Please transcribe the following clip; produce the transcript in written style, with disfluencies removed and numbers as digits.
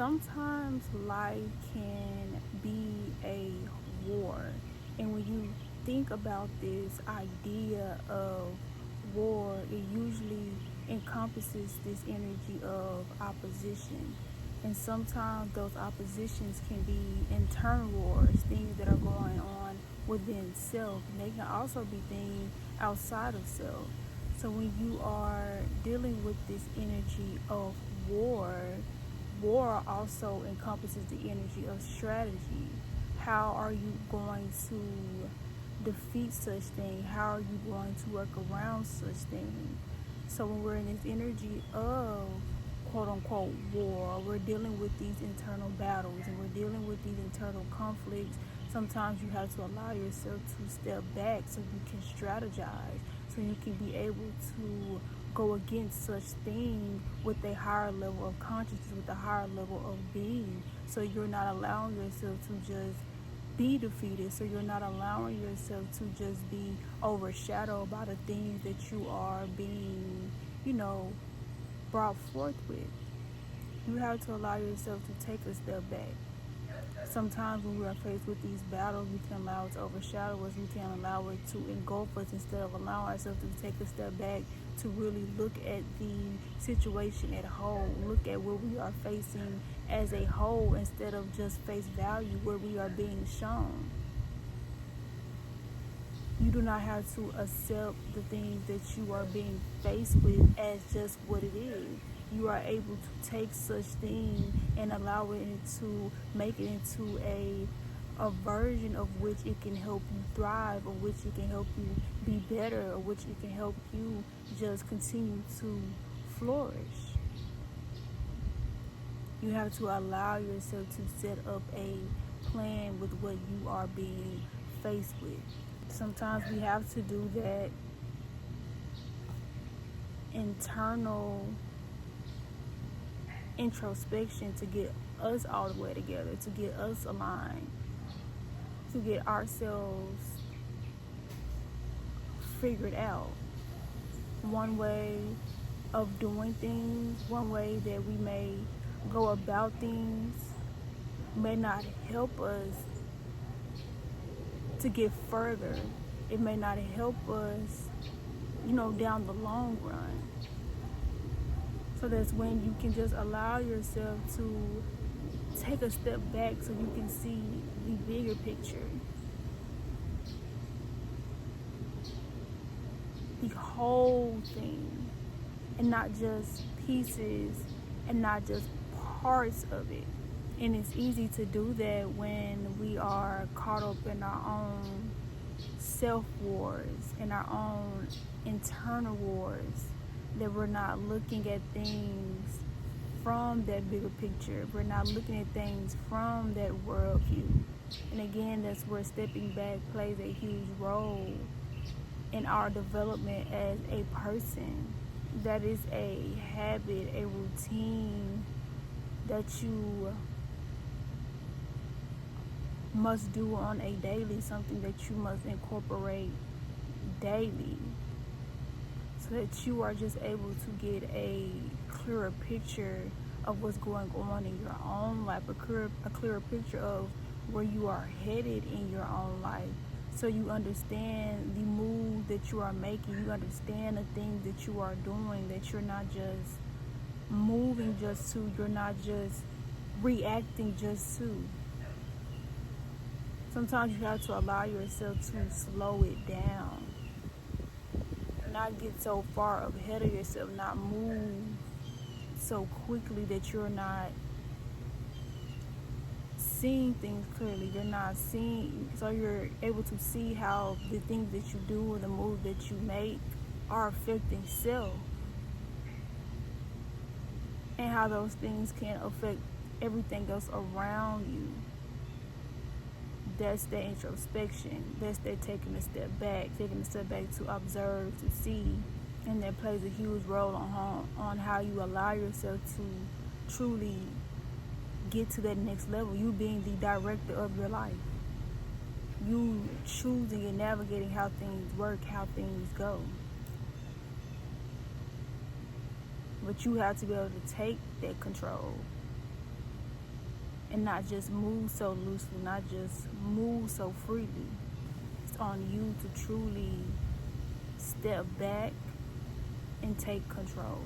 Sometimes life can be a war. And when you think about this idea of war, it usually encompasses this energy of opposition. And sometimes those oppositions can be internal wars, things that are going on within self. And they can also be things outside of self. So when you are dealing with this energy of war also encompasses the energy of strategy. How are you going to defeat such thing? How are you going to work around such thing? So when we're in this energy of quote unquote war, we're dealing with these internal battles and we're dealing with these internal conflicts. Sometimes you have to allow yourself to step back so you can strategize, so you can be able to go against such thing with a higher level of consciousness, with a higher level of being. So you're not allowing yourself to just be defeated. So you're not allowing yourself to just be overshadowed by the things that you are being, brought forth with. You have to allow yourself to take a step back. Sometimes when we are faced with these battles, we can allow it to overshadow us. We can allow it to engulf us instead of allowing ourselves to take a step back to really look at the situation at whole. Look at what we are facing as a whole instead of just face value where we are being shown. You do not have to accept the things that you are being faced with as just what it is. You are able to take such thing and allow it to make it into a version of which it can help you thrive, or which it can help you be better, or which it can help you just continue to flourish. You have to allow yourself to set up a plan with what you are being faced with. Sometimes we have to do that internal introspection to get us all the way together, to get us aligned, to get ourselves figured out. One way of doing things, one way that we may go about things may not help us to get further. It may not help us, down the long run. So that's when you can just allow yourself to take a step back so you can see the bigger picture. The whole thing, and not just pieces and not just parts of it. And it's easy to do that when we are caught up in our own self-wars and our own internal wars, that we're not looking at things from that bigger picture. We're not looking at things from that worldview. And again, that's where stepping back plays a huge role in our development as a person. That is a habit, a routine that you must do on a daily, something that you must incorporate daily, so that you are just able to get a clearer picture of what's going on in your own life, a clearer picture of where you are headed in your own life. So you understand the move that you are making, you understand the things that you are doing, that you're not just moving just to, you're not just reacting just to. Sometimes you have to allow yourself to slow it down, not get so far ahead of yourself, not move so quickly that you're not seeing things clearly. You're not seeing, so you're able to see how the things that you do and the moves that you make are affecting self, and how those things can affect everything else around you. That's the introspection. That's that taking a step back to observe, to see. And that plays a huge role on how you allow yourself to truly get to that next level. You being the director of your life. You choosing and navigating how things work, how things go. But you have to be able to take that control. and not just move so loosely, not just move so freely. It's on you to truly step back and take control.